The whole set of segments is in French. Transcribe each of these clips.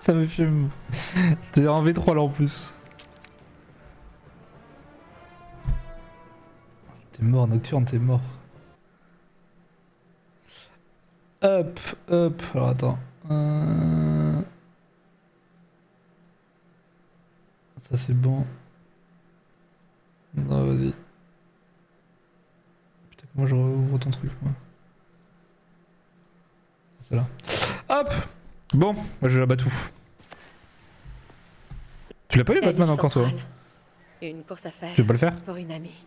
Ça me fume. C'était en V3 là en plus. T'es mort, Nocturne, t'es mort. Hop, hop. Alors attends. Ça c'est bon. Non, vas-y. Putain, moi je rouvre ton truc, moi. C'est là. Hop. Bon, moi je la bats tout. Tu l'as pas eu Batman encore toi? Une course à faire Tu veux pas le faire? pour une amie.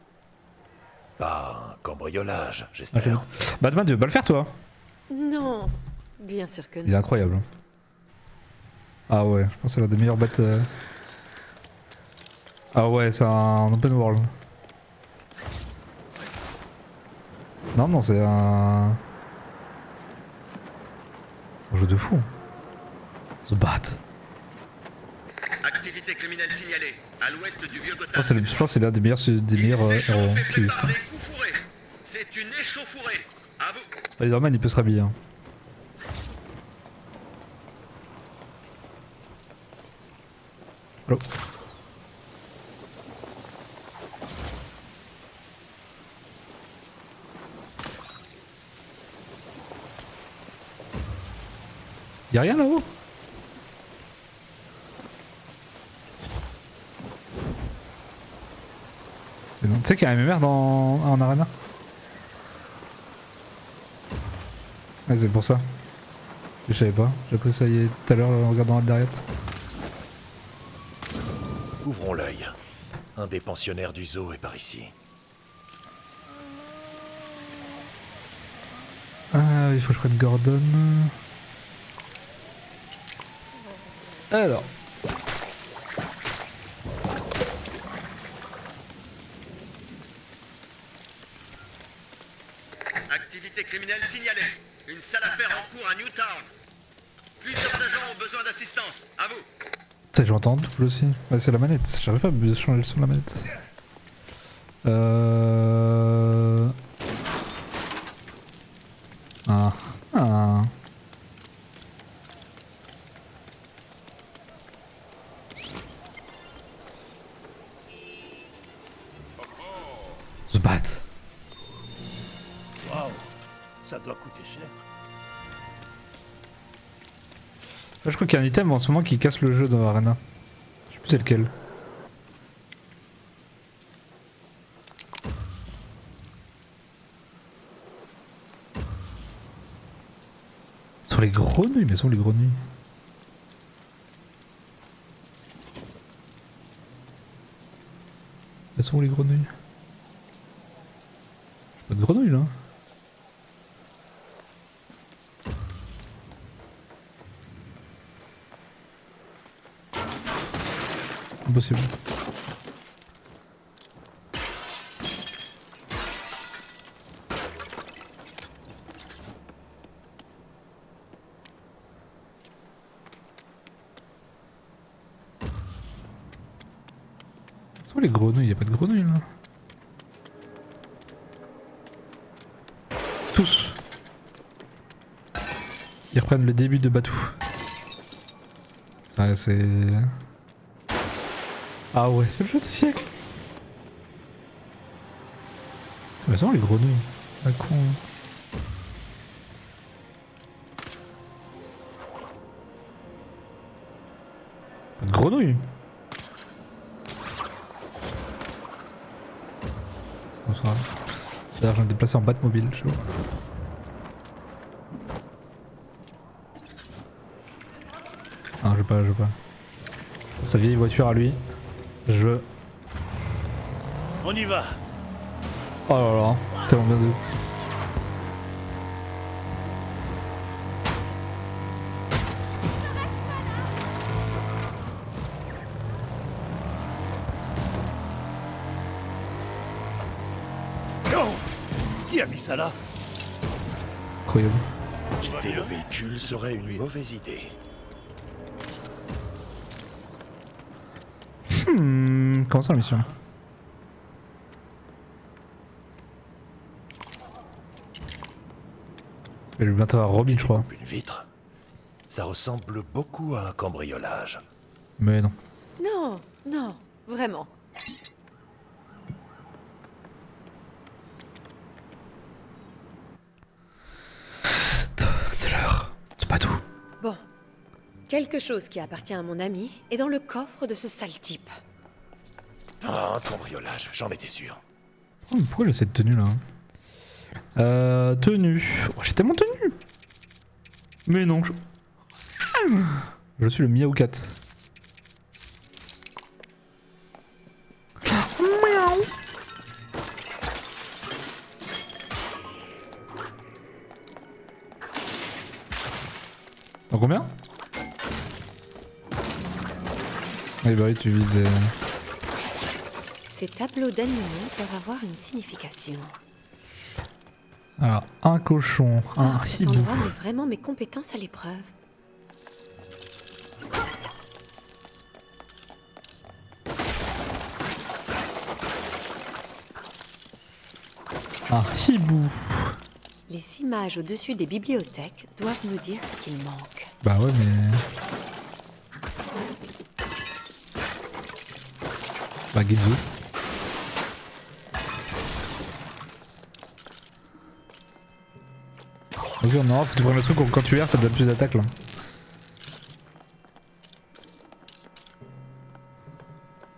Pas un cambriolage, Ah, j'espère. Batman, tu veux pas le faire toi? Non, bien sûr que Il est non. incroyable. Ah ouais, je pense que c'est l'un des meilleurs bats. Ah ouais, c'est un open world. Non, non, c'est un. C'est un jeu de fou. The Bat. Activité criminelle signalée à l'ouest du vieux Gotham. Je pense que c'est l'un des meilleurs héros qui existent. C'est une échauffourée. À vous. Spider-Man il peut se rhabiller. Hein. Allô. Y'a rien là-haut? Tu sais qu'il y a un MMR en arena? Ouais, c'est pour ça. Je savais pas, j'ai appris ça y est tout à l'heure en regardant derrière. Ouvrons l'œil. Un des pensionnaires du zoo est par ici. Ah, il faut que je prenne Gordon. Alors. Activité criminelle signalée. Une sale affaire en cours à Newtown. Plusieurs agents ont besoin d'assistance. À vous. Putain, j'entends double aussi. Ouais, c'est la manette. J'arrive pas à changer le son de la manette. Ah. Ah. The Bat. Waouh, ça doit coûter cher. Là, je crois qu'il y a un item en ce moment qui casse le jeu dans l'arena. Je sais plus c'est lequel. Sur les grenouilles, mais sont les grenouilles. Elles sont où les grenouilles? Pas de grenouilles là. Impossible. Où sont les grenouilles? Y'a pas de grenouilles là. Tous. Ils reprennent le début de Batou. Ça c'est... Ah ouais, c'est le jeu du siècle. Mais c'est les grenouilles. Ah con. Pas de grenouilles. Bonsoir. J'ai l'air de me déplacer en Batmobile, je vois. Ah, je veux pas, je veux pas. Sa vieille voiture à lui. Je... On y va. Oh là là, tellement bien vu. Oh, qui a mis ça là? Incroyable. Quitter le véhicule serait une mauvaise idée. Comment ça la mission? Je vais bientôt avoir Robin, je crois. Une vitre. Ça ressemble beaucoup à un cambriolage. Mais non. Non, non, vraiment. C'est l'heure. C'est pas tout. Bon. Quelque chose qui appartient à mon ami est dans le coffre de ce sale type. Ah, un cambriolage, j'en étais sûr. Oh, mais pourquoi j'ai cette tenue là? Tenue. Oh, j'ai tellement de tenue. Mais non. Je suis le Miaou Cat. Miaou. Dans combien? Eh bah oui, tu vises. Ces tableaux d'animaux peuvent avoir une signification. Alors, un cochon, un Cet hibou. endroit met vraiment mes compétences à l'épreuve. Un hibou. Les images au-dessus des bibliothèques doivent nous dire ce qu'il manque. Bah ouais, mais. Bah, Ginzu. Vas-y, non, faut que tu prennes le truc quand tu erres, ça te donne plus d'attaque là.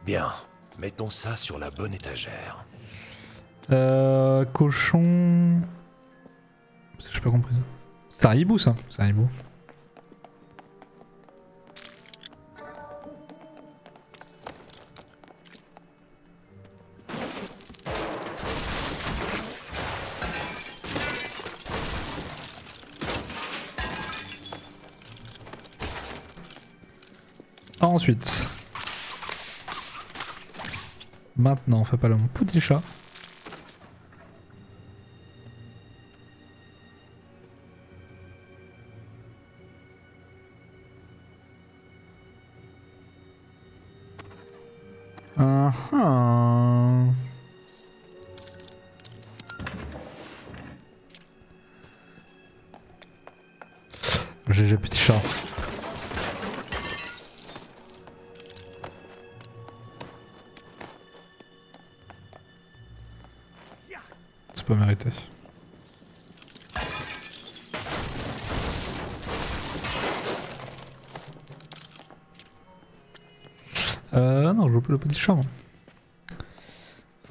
Bien, mettons ça sur la bonne étagère. Cochon. J'ai pas compris ça. C'est un hibou ça, c'est un hibou. Ensuite. Maintenant, on fait pas le mon petit chat. GG petit chat. C'est pas mérité. Non, je veux plus le petit chat. Moi.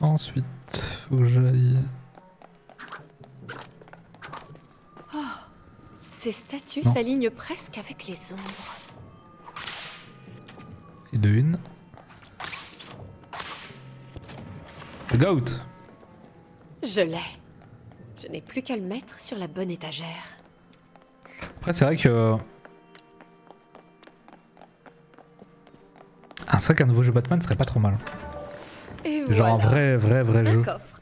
Ensuite, faut que j'aille. Ces statues Non. s'alignent presque avec les ombres. Et de une. Le goat. Je l'ai. Je n'ai plus qu'à le mettre sur la bonne étagère. Après, c'est vrai que. Un sac, un nouveau jeu Batman serait pas trop mal. Et Genre un voilà. vrai Un jeu. coffre.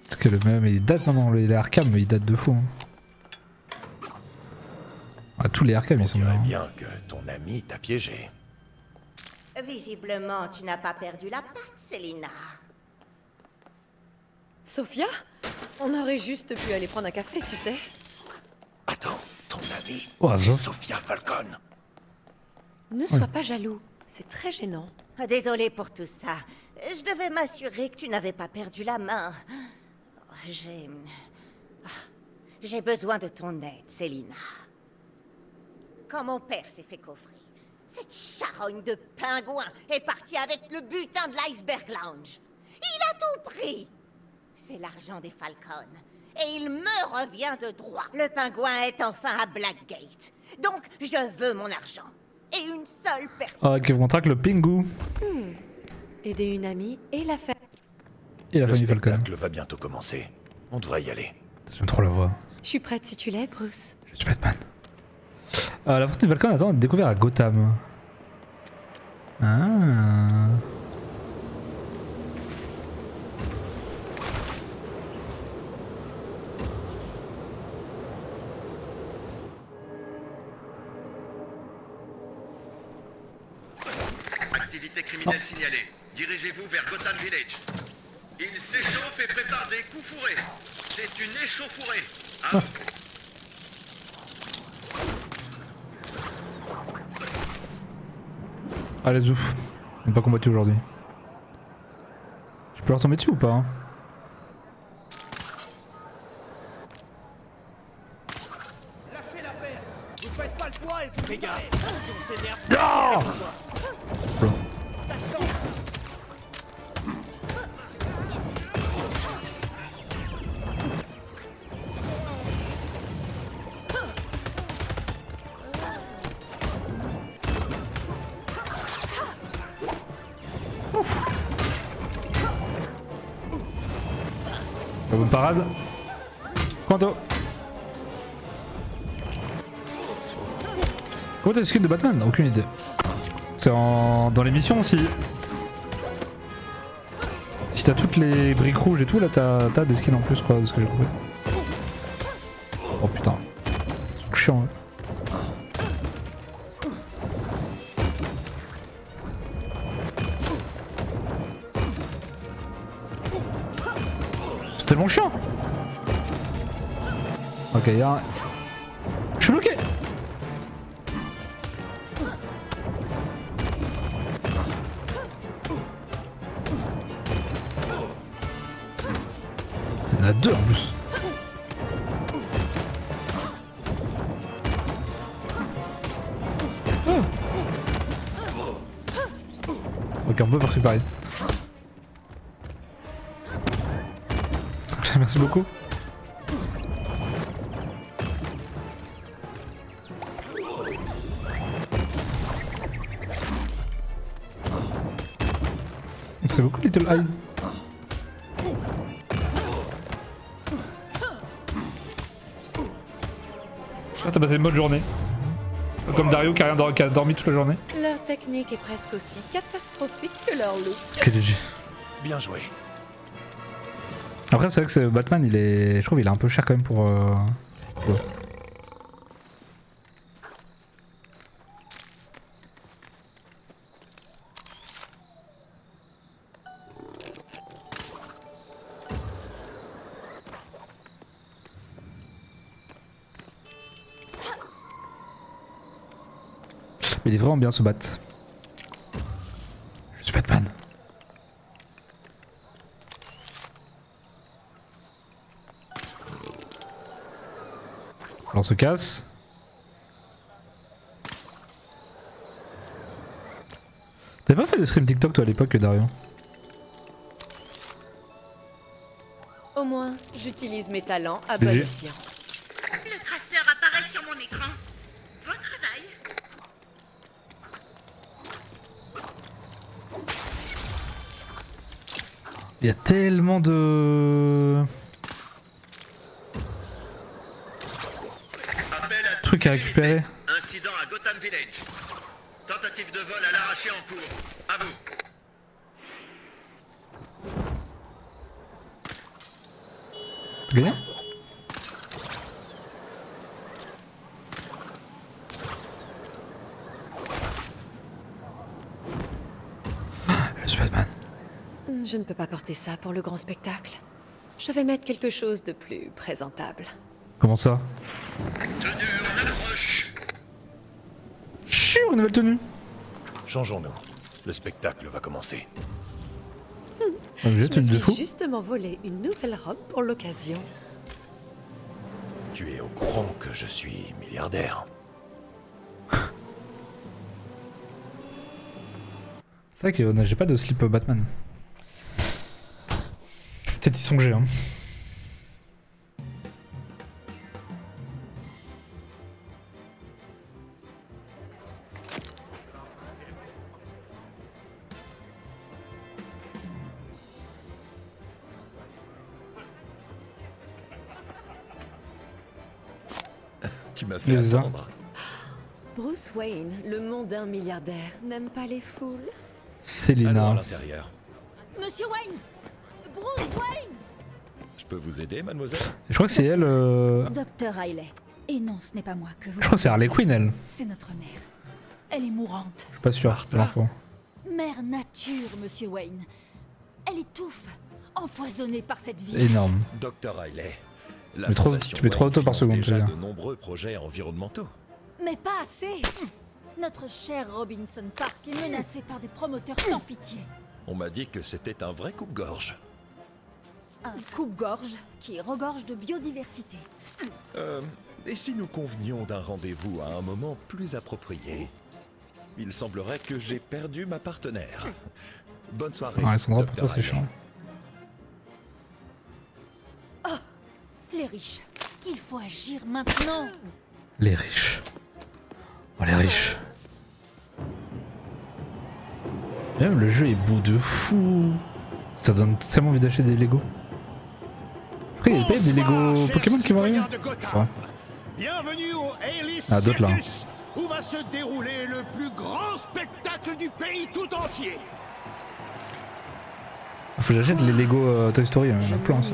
Parce que le même, il date maintenant, il est Arkham, mais il date de fou. Hein. Ah, tous les Arkham, On ils sont dirait là. bien que ton ami t'a piégé. Visiblement, tu n'as pas perdu la patte, Selina. Sophia? On aurait juste pu aller prendre un café, tu sais. Attends, ton ami, Oh, c'est ça. Sophia Falcon. Ne sois pas jaloux. C'est très gênant. Désolée pour tout ça. Je devais m'assurer que tu n'avais pas perdu la main. J'ai besoin de ton aide, Selina. Quand mon père s'est fait coffrer, cette charogne de pingouin est partie avec le butin de l'Iceberg Lounge. Il a tout pris. C'est l'argent des Falcons. Et il me revient de droit. Le pingouin est enfin à Blackgate. Donc, je veux mon argent. Et une seule personne. Ah, qui contracte le Pingu Aider une amie et la faire. et la Le famille Falcon. spectacle va bientôt commencer. On devrait y aller. J'aime trop la voix. Je suis prête si tu l'es, Bruce. Je suis Batman. La fortune de Falcon attend d'être découvert à Gotham. Ah. activité criminelle signalée. Dirigez-vous vers Gotham Village. Il s'échauffe et prépare des coups fourrés. C'est une échauffourée. À vous. Allez, zouf. On n'a pas combattu aujourd'hui. Je peux leur tomber dessus ou pas hein? Lâchez la paire. Vous faites pas le poids et puis les gars. Si on s'énerve, Ah Bon. ta chance. La bonne parade. Quanto. Comment t'as le skin de Batman? Aucune idée. C'est dans les missions aussi. Si t'as toutes les briques rouges et tout, là t'as des skins en plus, quoi, de ce que j'ai compris. Oh putain. C'est chiant, hein. C'est tellement chiant. Ok, y'a un... Je suis bloqué. Il y en a deux en plus. Oh. Ok, on peut faire pareil. Merci beaucoup. C'est beaucoup Little Eye. Ah, t'as passé une bonne journée. Comme Dario qui a dormi toute la journée. Leur technique est presque aussi catastrophique que leur look. KDG. Bien joué. Après c'est vrai que Batman il est... Je trouve il est un peu cher quand même pour... Ouais. Mais il est vraiment bien ce bat. Je suis Batman. Alors on se casse. T'avais pas fait de stream TikTok toi à l'époque, Dario? Au moins, j'utilise mes talents à bon escient. Le traceur apparaît sur mon écran. Bon travail. Il y a tellement de... Appel à trucs à récupérer. Incident à Gotham Village. Tentative de vol à l'arraché en cours. À vous. T'as gagné? Je suis Batman. Je ne peux pas porter ça pour le grand spectacle. Je vais mettre quelque chose de plus présentable. Comment ça? Tenue en approche. Chiou, une nouvelle tenue. Changeons-nous. Le spectacle va commencer. J'ai Je tenue me de suis fou. justement volé une nouvelle robe pour l'occasion. Tu es au courant que je suis milliardaire. C'est vrai que j'ai pas de slip Batman. Peut-être y songer hein. Tu m'as fait Les uns. attendre. Bruce Wayne, le mondain milliardaire, n'aime pas les foules. Allons à Célina. l'intérieur. Monsieur Wayne! Bruce Wayne! Je peux vous aider, mademoiselle? Je crois que c'est elle... Docteur Riley. Et non, ce n'est pas moi que vous... Je crois que c'est Harley Quinn elle. C'est notre mère. Elle est mourante. Je suis pas sûr de l'info. Mère nature, monsieur Wayne. Elle étouffe, empoisonnée par cette vie. Énorme. Dr. Riley, la Mais trop- Fondation tu mets trop Wayne d'auto par finance seconde, déjà c'est-à-dire. de nombreux projets environnementaux. Mais pas assez. Notre cher Robinson Park est menacé par des promoteurs sans pitié. On m'a dit que c'était un vrai coupe-gorge. Un coupe-gorge qui regorge de biodiversité. Et si nous convenions d'un rendez-vous à un moment plus approprié? Il semblerait que j'ai perdu ma partenaire. Bonne soirée. Ah, Alessandra, pour Dr. toi, c'est Riley. chiant. Les riches, il faut agir maintenant. Les riches. Oh, les riches. Même le jeu est beau de fou. Ça donne tellement envie d'acheter des Lego. Après, il y a pas des Lego Pokémon qui vont arriver. Ouais. Bienvenue au Ailis Ah, d'autres, là. Circus, où va se dérouler le plus grand spectacle du pays tout entier. Faut que j'achète les Lego Toy Story, il y en a plein aussi.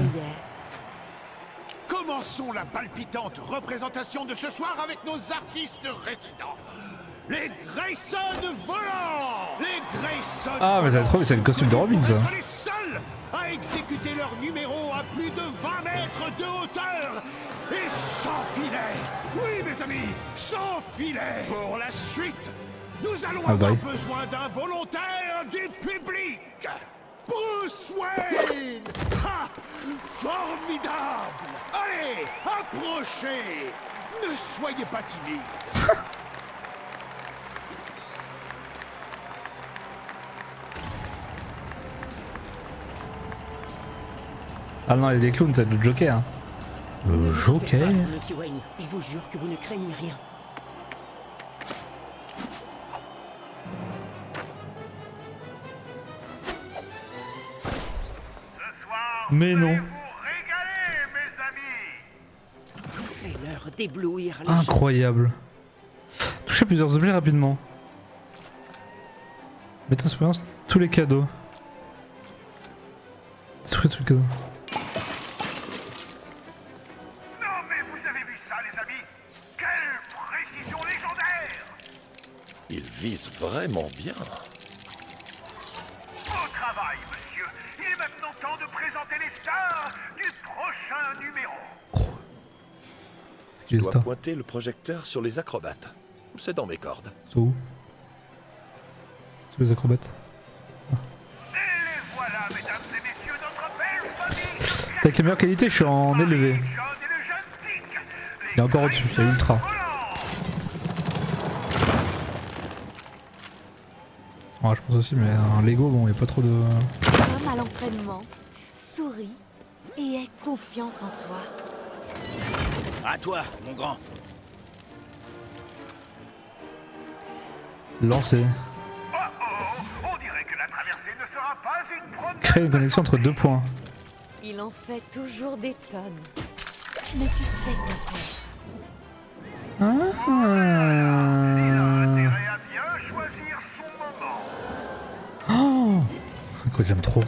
Commençons la palpitante représentation de ce soir avec nos artistes résidents. Les Grayson volants. Les Grayson Ah, mais ça va être trop, c'est le costume de Robin, ça. Pour être les seuls à exécuter leur numéro à plus de 20 mètres de hauteur et sans filet. Oui, mes amis, sans filet. Pour la suite, nous allons Ah, avoir bye. besoin d'un volontaire du public. Bruce Wayne. Ha! Formidable. Allez, approchez. Ne soyez pas timide. Ah non, il y a des clowns, c'est le Joker. Le Joker? Monsieur Wayne, je vous jure que vous ne craignez rien. Ce soir, Mais non. vous régaler, mes amis. C'est l'heure d'éblouir les gens. Incroyable. Toucher plusieurs objets rapidement. Mettez en expérience tous les cadeaux. Détruire tous les cadeaux. Non mais vous avez vu ça, les amis? Quelle précision légendaire! Il vise vraiment bien. Beau travail, monsieur. Il est maintenant temps de présenter les stars du prochain numéro. C'est qui Je les dois stars? pointer le projecteur sur les acrobates. C'est dans mes cordes. C'est où? C'est les acrobates. Et les voilà, mesdames et messieurs, notre belle famille. Avec la meilleure qualité, je suis en élevé. John et le jeune Dick. Il y a encore au-dessus, il y a ultra. Ouais, je pense aussi, mais un Lego, bon, il n'y a pas trop de. Comme à l'entraînement, souris et aie confiance en toi. À toi, mon grand. Lancer. Oh oh, on dirait que la traversée ne sera pas une promenade. Créer une connexion entre deux points. Il en fait toujours des tonnes. Mais tu sais quoi faire. Il a Ah. intérêt à bien choisir son moment. Oh. Quoi, j'aime trop.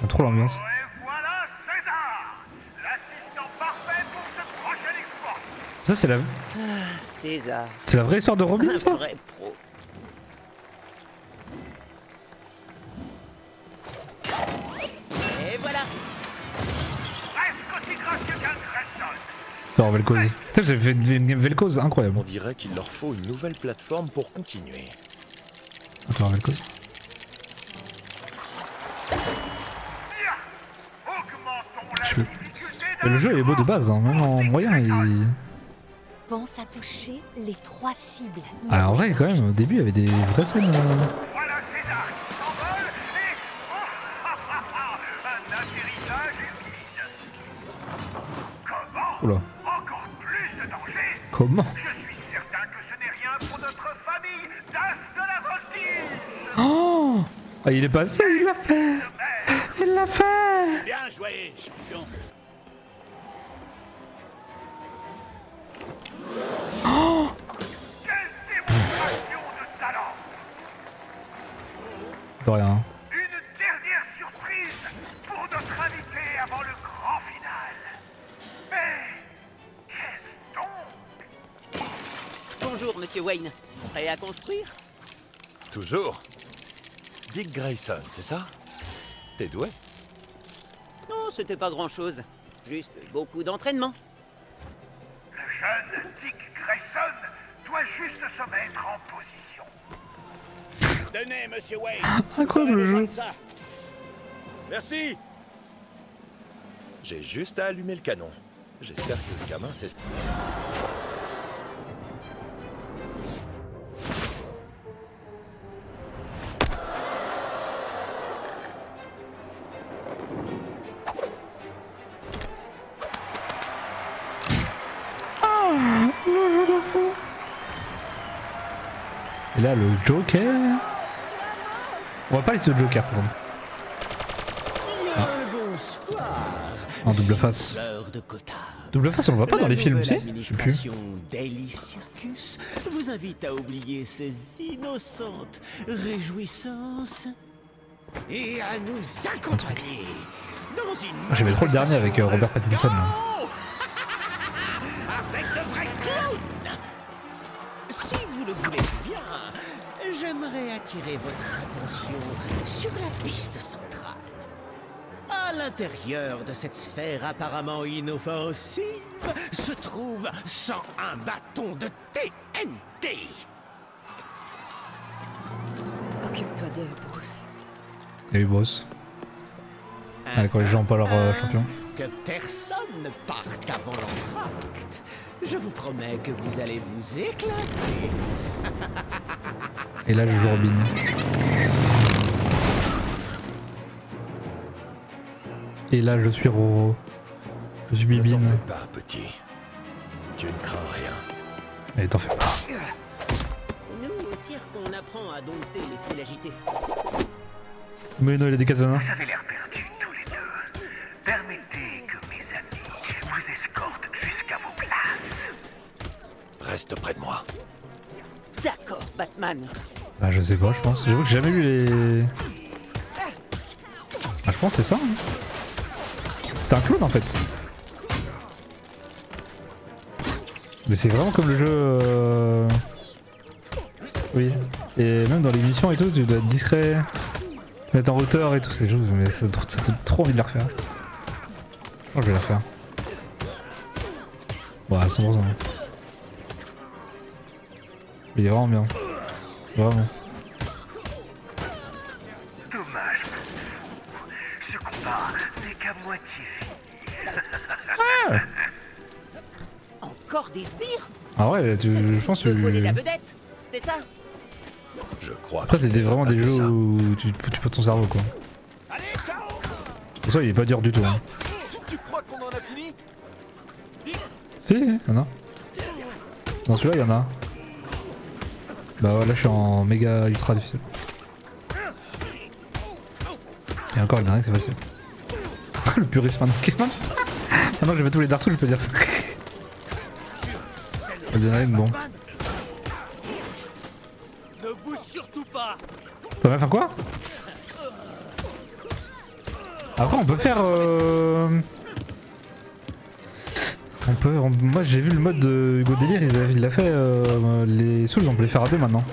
J'aime trop l'ambiance. Et voilà César, l'assistant parfait pour ce prochain exploit. Ça, César, c'est la vraie histoire de Robin, un ça? vrai pro. Et voilà. Presque aussi gracieux qu'un Grayson. Non, Vel'Koz. Putain, j'ai fait une Vel'Koz incroyable. On dirait qu'il leur faut une nouvelle plateforme pour continuer. Attends, Vel'Koz. Bien. Augmentons la Je- difficulté Mais le jeu est beau de base, hein. Même en moyen, il. Pense à toucher les 3 cibles. Ah, en vrai, quand même, au début, il y avait des vraies scènes. Voilà César qui s'envole et... un atterrissage vide. Comment? Oula. Encore plus de danger? Comment? Je suis certain que ce n'est rien pour notre famille d'As de la Voltige. Oh! Ah, il est passé, il l'a fait! Il l'a fait! Bien joué, champion. Quelle démonstration de talent! De rien. Une dernière surprise pour notre invité avant le grand final. Mais qu'est-ce donc? Bonjour, monsieur Wayne. Prêt à construire? Toujours. Dick Grayson, c'est ça? T'es doué? Non, c'était pas grand-chose. Juste beaucoup d'entraînement. Le jeune Dick Grayson doit juste se mettre en position. Tenez, monsieur Wayne. Incroyable le jeu. Merci! J'ai juste à allumer le canon. J'espère que ce gamin sait... Et là, le Joker. On va pas aller sur le Joker, par contre. Ah. En double face. Fleur de Gotham. Double face, on le voit pas dans les films, tu sais? Je sais plus. L'administration Daily Circus vous invite à oublier ces innocentes réjouissances et à nous accompagner dans une... J'aimais trop le dernier avec Robert Pattinson. Là. Avec de vrais clowns. Si vous le voulez bien, j'aimerais attirer votre attention sur la piste centrale. À l'intérieur de cette sphère apparemment inoffensive se trouve 101 bâtons de TNT. Occupe-toi d'eux, Bruce. Et oui, boss. Quand les gens ont pas leur champion. Que personne ne parte avant l'entracte. Je vous promets que vous allez vous éclater. Et là, je joue Robin. Et là, je suis Roro. Je suis Ne Bibine. t'en fais pas, petit. Tu ne crains rien. Et t'en fais pas. Nous, au cirque, on apprend à dompter les fils agités. Mais non, il a des katanas. Vous avez l'air perdus tous les deux. Permettez que mes amis vous escortent jusqu'à vos places. Reste près de moi. D'accord, Batman. Bah, je sais pas, je pense. J'avoue que j'ai jamais vu les. Ah, je pense que c'est ça. Hein. C'est un clown en fait. Mais c'est vraiment comme le jeu. Oui. Et même dans les missions et tout, tu dois être discret, te mettre en hauteur et tout ces choses. Mais ça donne trop envie de la refaire. Oh, je vais la refaire. Ouais, 100%. Il est vraiment bien. Vraiment. Dommage pour vous. Ce combat n'est qu'à moitié fini. Encore des sbires? Ah ouais, Ce je type pense que. veut voler la vedette, c'est ça? Je crois. Après, qu'il c'était ne vraiment fera des pas que jeux ça. où tu poses ton cerveau quoi. Allez, ciao! Pour ça, il est pas dur du tout. Hein. Tu crois qu'on en a fini? Si, il y en a. Dans celui-là, il y en a. Bah ouais, là, je suis en méga ultra difficile. Et encore, le dernier, c'est facile. Le puriste maintenant. Maintenant que j'ai fait tous les Dark Souls, je peux dire ça. Le dernier, bon. Ne bouge surtout pas! Ça va faire quoi? Après, on peut faire. Moi, j'ai vu le mode de Hugo Délire, il a fait les Souls, on peut les faire à deux maintenant.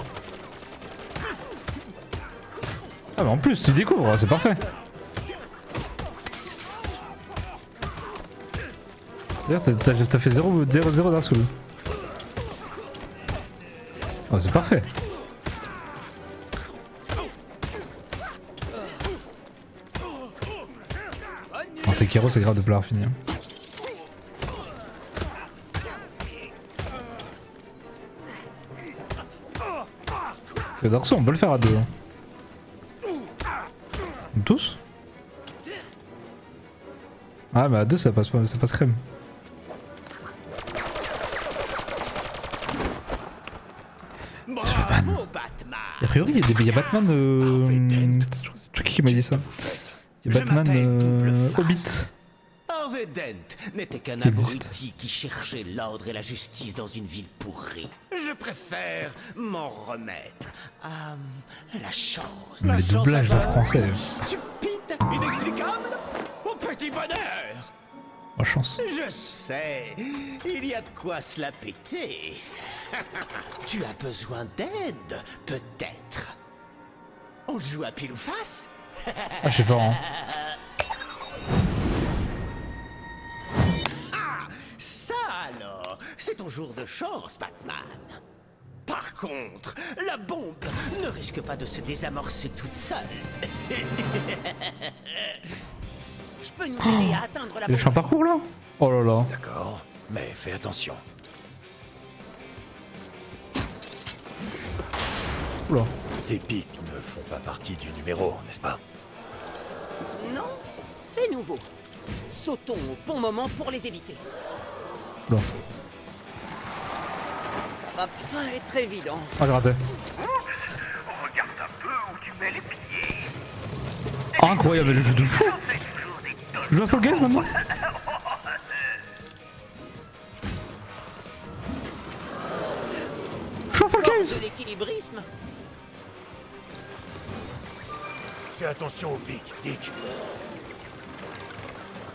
Ah, bah en plus, tu découvres, c'est parfait. D'ailleurs, t'as fait 0 Dark Souls. Oh, c'est parfait. Non, Sekiro, c'est grave de pouvoir finir. Parce que Dark Souls, on peut le faire à deux. Hein. Tous? Ah, mais à deux, ça passe pas, ça passe crème. Bravo, Batman. A priori, il y a Batman. C'est qui m'a dit ça? Il y a Batman Hobbit. Harvey Dent n'était qu'un Qui existe. abruti qui cherchait l'ordre et la justice dans une ville pourrie. Je préfère m'en remettre à la chance. Mais La les chance doublages en aveugle, français. stupide, inexplicable, au petit bonheur. Oh, chance. Je sais, il y a de quoi se la péter. Tu as besoin d'aide, peut-être. On joue à pile ou face? Ah, je suis fort, hein. Ça alors, c'est ton jour de chance, Batman. Par contre, la bombe ne risque pas de se désamorcer toute seule. Je peux nous aider à atteindre la Il est bombe. un parcours là? Oh là là. D'accord, mais fais attention. Oula. Ces pics ne font pas partie du numéro, n'est-ce pas? Non, c'est nouveau. Sautons au bon moment pour les éviter. Oula. Ça va pas être évident. Ah, j'ai raté. Regarde un peu où tu mets les pieds. Incroyable le jeu de fou. Je joue à Fall Guys maintenant. Je joue à Fall Guys. De l'équilibrisme. Fais attention aux pics, Dick.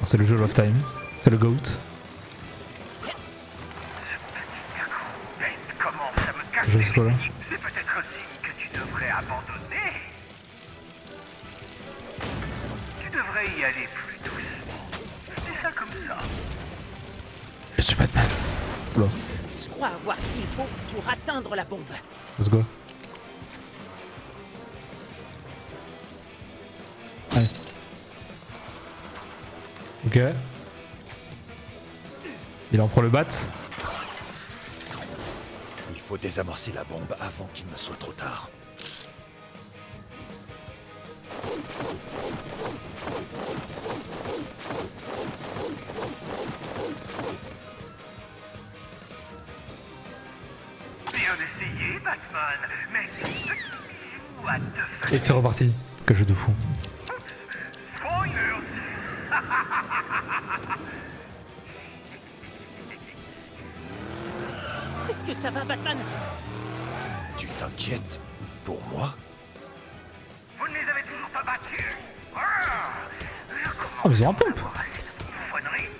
C'est le jeu Love Time. C'est le GOAT. Ce petit acrobète commence à me casser Je sais quoi là. C'est peut-être un signe que tu devrais abandonner. Tu devrais y aller plus doucement. C'est ça comme ça. Je suis Batman. Oula. Je crois avoir ce qu'il faut pour atteindre la bombe. Let's go. Allez. Ok. Il en prend le bat. Il faut désamorcer la bombe avant qu'il ne soit trop tard. Bien essayé, Batman, mais c'est petit bijou à te faire. Et c'est reparti. Quel jeu de fou. Spoilers. Est-ce que ça va, Batman? Tu t'inquiètes pour moi? Vous ne les avez toujours pas battus. Ah, je commence Oh, mais ils ont un pump. à avoir assez de bouffonnerie.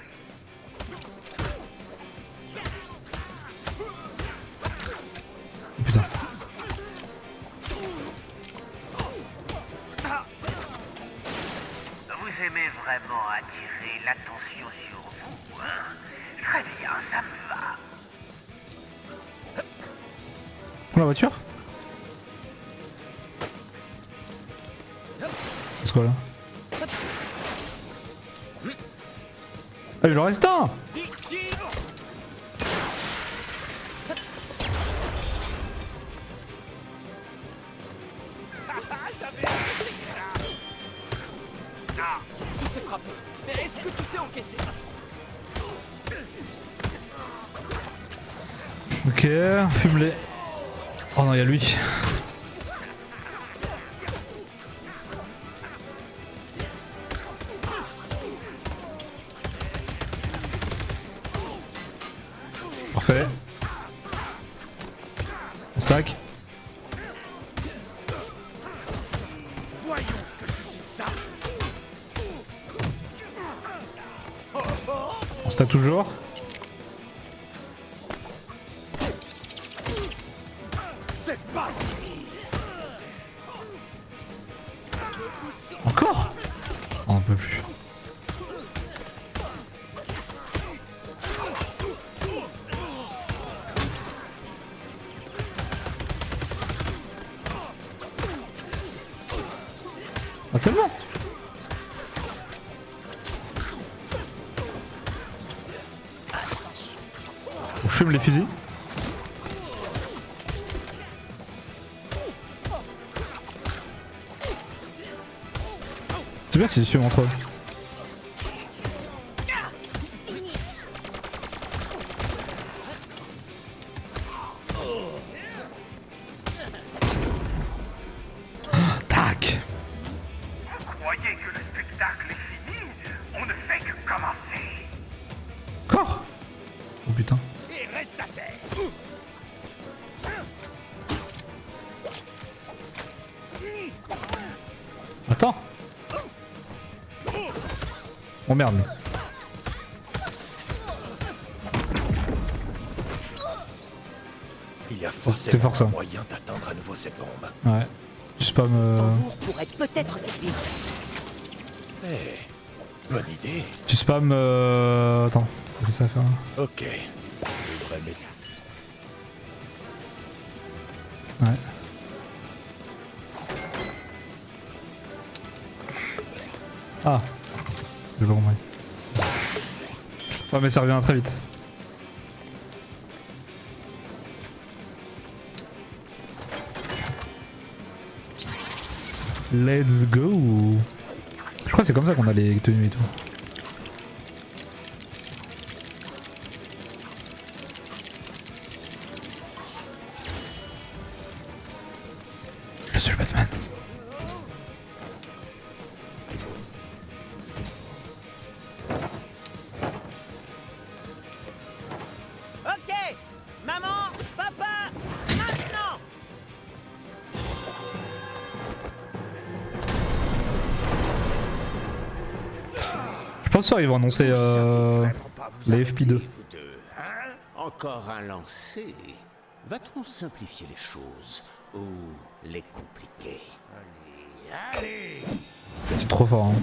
Oh, putain. Vous aimez vraiment attirer l'attention sur vous, hein? Très bien, ça me va. Prends la voiture. C'est quoi là? Ah, il en reste un. Tout s'est frappé. Mais est-ce que tout s'est encaissé? Ok, fume-les. Oh non, il y a lui. Parfait. On stack. Voyons ce que tu dis de ça. On stack toujours. C'est pas fini. Encore? On en peut plus. Ah, tellement. On fume les fusils. C'est bien s'ils se fument entre eux. Tac. Vous croyez que le spectacle est fini? On ne fait que commencer. Encore. Oh putain. Et reste à terre. Attends. Oh merde. Il y a C'est forcément fort, ça. un moyen d'atteindre à nouveau cette bombe. Ouais. Tu spams. Tambour pourrait peut-être servir. Eh, bonne idée. Tu spams. Attends, qu'est-ce que ça fait? Ok. Je devrais mettre- Ouais. Ah, j'ai pas compris. Ouais, mais ça revient très vite. Let's go. Je crois que c'est comme ça qu'on a les tenues et tout. Je suis Batman. Ok, maman, papa, maintenant. Je pense qu'ils vont annoncer les FP2. Hein? Encore un lancer. Va-t-on simplifier les choses ou les compliquer? Allez. C'est trop fort. Hein.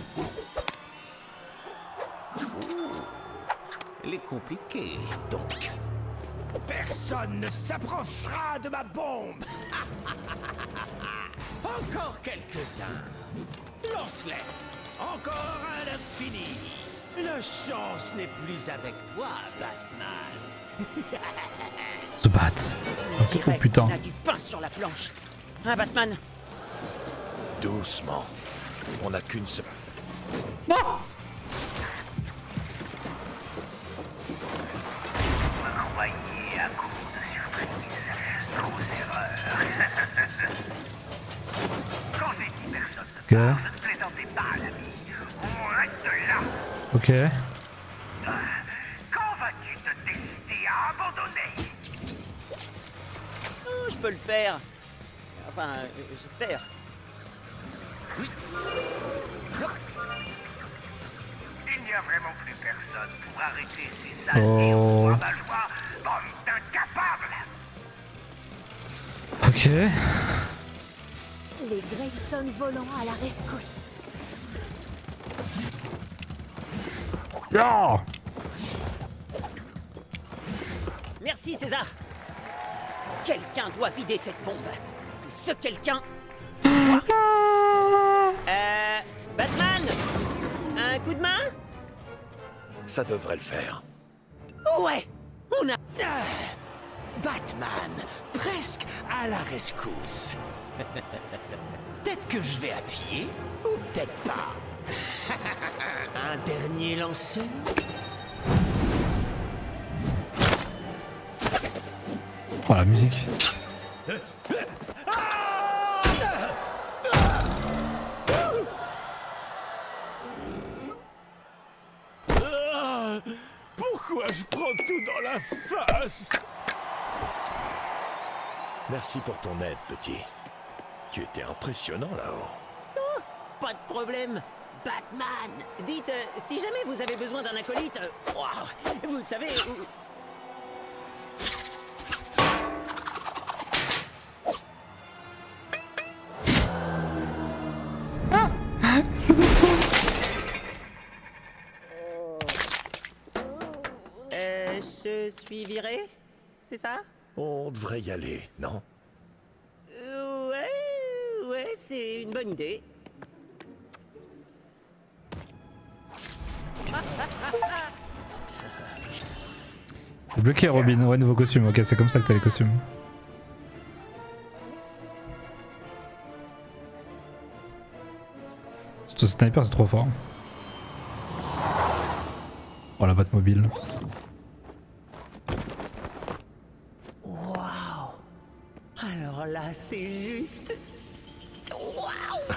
Les compliquer, donc. Personne ne s'approchera de ma bombe. Encore quelques-uns. Lance-les. Encore à l'infini. La chance n'est plus avec toi, Batman. Se battre. Oh Dirais putain. qu'on a du pain sur la planche. Hein, Batman? Doucement. On n'a qu'une seule. Envoyé à coup de surprise, nos erreurs. Quand j'ai dit personne Ok. ne plaisantez pas, l'ami. On reste là. Ok. Quand vas-tu te décider à abandonner? Oh, je peux le faire. Enfin, j'espère. Il n'y a vraiment plus personne pour arrêter ces sales Oh. rabat-joie, bande d'incapables. Ok. Les Grayson volants à la rescousse. Yeah. Merci, César. Quelqu'un doit vider cette bombe. Et ce quelqu'un, c'est moi. Batman? Un coup de main? Ça devrait le faire. Ouais, on a... Batman, presque à la rescousse. Peut-être que je vais appuyer, ou peut-être pas. Un dernier lancer. Oh la musique. Pourquoi je prends tout dans la face? Merci pour ton aide, petit. Tu étais impressionnant là-haut. Pas de problème. Batman, dites, si jamais vous avez besoin d'un acolyte, vous le savez... Je suis viré, c'est ça? On devrait y aller, non? Ouais, c'est une bonne idée. Bloqué Robin, ouais, nouveau costume. Ok, c'est comme ça que t'as les costumes. Ce sniper, c'est trop fort. Oh la Batmobile. Waouh! Alors là, c'est juste... Waouh!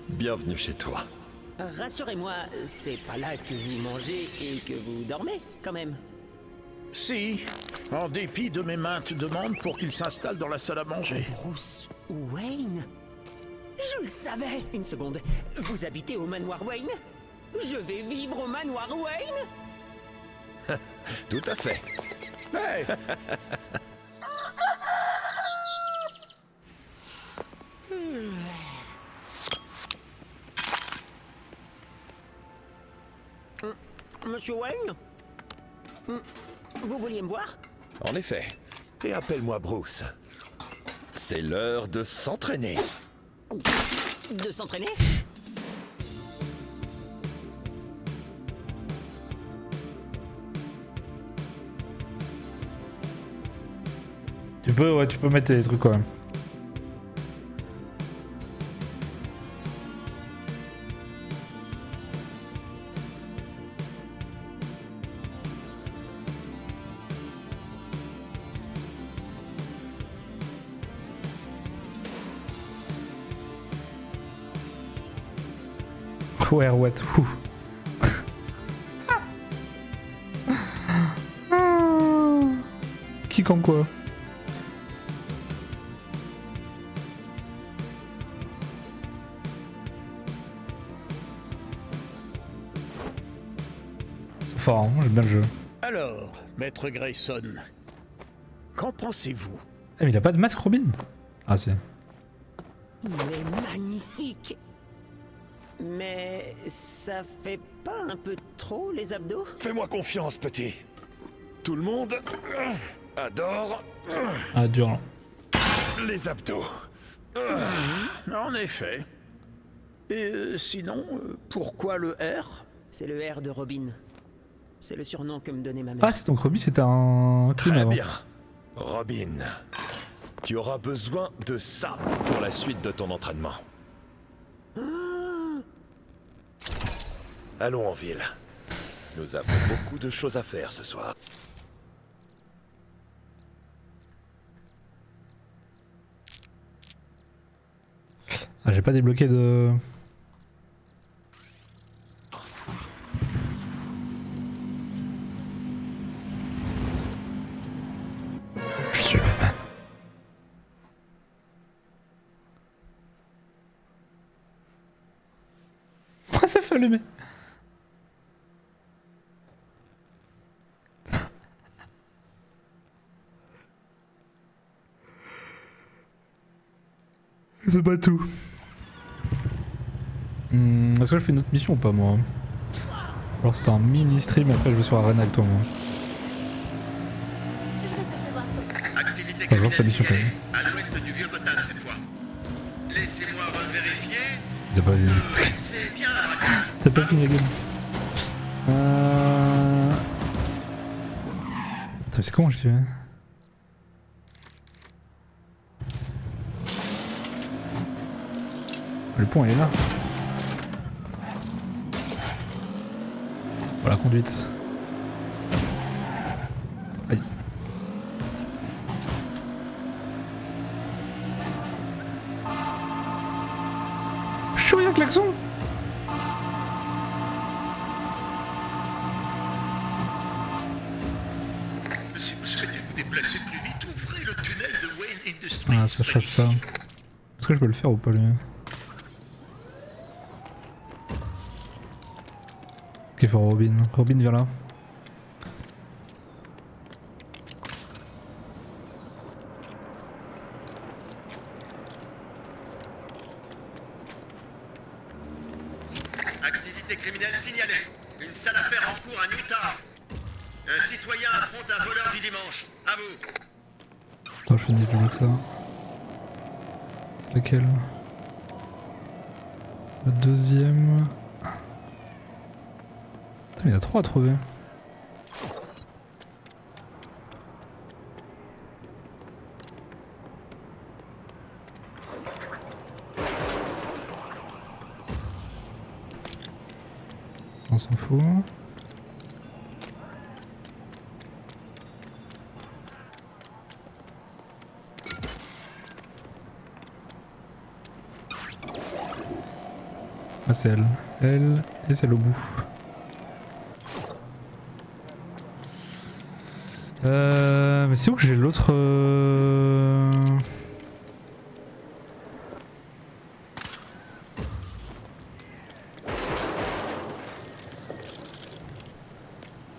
Bienvenue chez toi. Rassurez-moi, c'est pas là que vous mangez et que vous dormez, quand même. Si, en dépit de mes maintes demandes pour qu'il s'installe dans la salle à manger. Bruce Wayne? Je le savais! Une seconde, vous habitez au manoir Wayne? Je vais vivre au manoir Wayne? Tout à fait. Hey, monsieur Wayne? Vous vouliez me voir? En effet. Et appelle-moi Bruce. C'est l'heure de s'entraîner. De s'entraîner? Tu peux mettre des trucs quand même. Where, what, who. Qui quand quoi? C'est fort, hein, j'aime bien le jeu. Alors, Maître Grayson, qu'en pensez-vous? Ah mais il a pas de masque Robin? Ah si. Il est magnifique. Mais ça fait pas un peu trop les abdos? Fais-moi confiance, petit. Tout le monde adore Ah dur là. les abdos. En effet. Et sinon, pourquoi le R? C'est le R de Robin. C'est le surnom que me donnait ma mère. Ah c'est donc Robin c'était un clown Très avant. bien. Robin, tu auras besoin de ça pour la suite de ton entraînement. Allons en ville. Nous avons beaucoup de choses à faire ce soir. Ah j'ai pas débloqué de... Je suis Batman. Ça fait allumer. C'est pas tout. Est-ce que je fais une autre mission ou pas moi? Alors c'était un mini stream et après je vais sur Arena avec toi moi. Activité On va voir criminelle sa mission quand signalée même. à l'ouest du vieux Gotham cette fois. Laissez-moi revérifier. T'as pas vu. C'est bien la braquage. T'as pas fini la game. Attends, c'est comment je fais? Le pont il est là. Voilà, conduite. Aïe. Je suis rien klaxon. Si vous souhaitez vous déplacer plus vite, ouvrez le tunnel de Wayne Industries. Ah, ça chasse ça. Est-ce que je peux le faire ou pas lui? Ok, faut Robin. Robin, viens là. Activité criminelle signalée. Une sale affaire en cours à Newtown. Un citoyen affronte un voleur du dimanche. À vous. Attends, je finis plus vite que ça. C'est laquelle? C'est la deuxième. Putain, il y en a 3 à trouver. Ça, on s'en fout. Ah, c'est elle. Elle et celle au bout. Mais c'est où que j'ai l'autre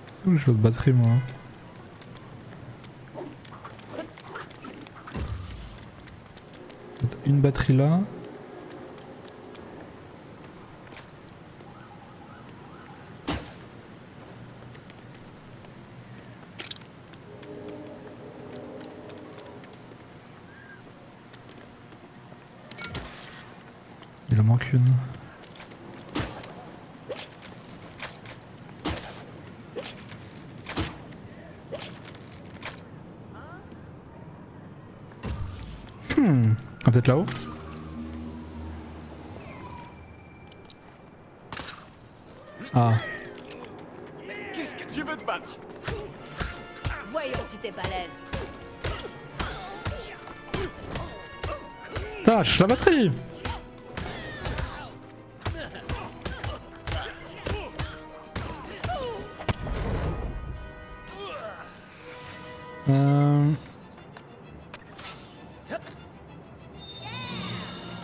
C'est où que j'ai l'autre batterie moi? Une batterie là. il en manque une. Ah, peut-être là-haut. Ah. Qu'est-ce que tu veux te battre? Voyons si t'es balèze. Tâche la batterie.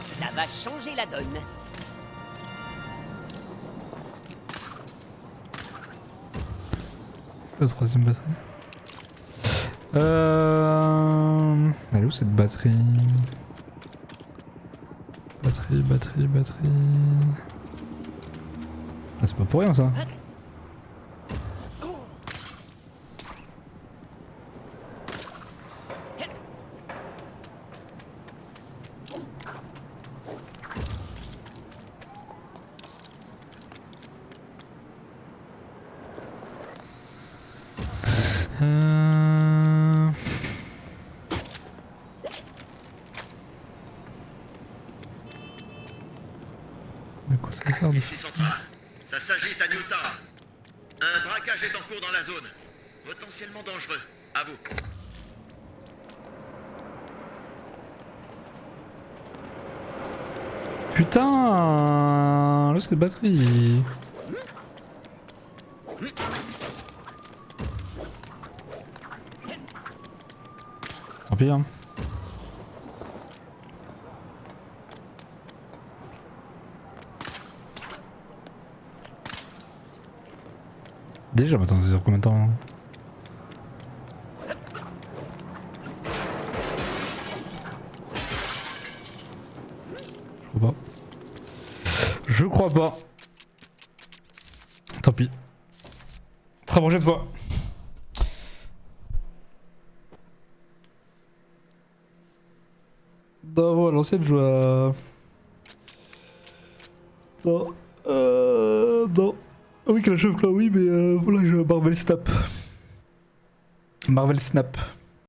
Ça va changer la donne. La troisième batterie. Elle est où cette batterie? Batterie. Ah, c'est pas pour rien ça. Mais quoi ça sert de... Ici Central, ça s'agite à Newtown. Un braquage est en cours dans la zone. Potentiellement dangereux. À vous. Putain, là c'est batterie. Tant pis hein. Déjà, mais attends, ça dure combien de temps? Je crois pas. Tant pis. Très prochaine fois. Non, bon, à l'ancienne, je joue à... Non. Non. Ah oui, Clash of Clans, oui, mais voilà, je joue à Marvel Snap. Marvel Snap.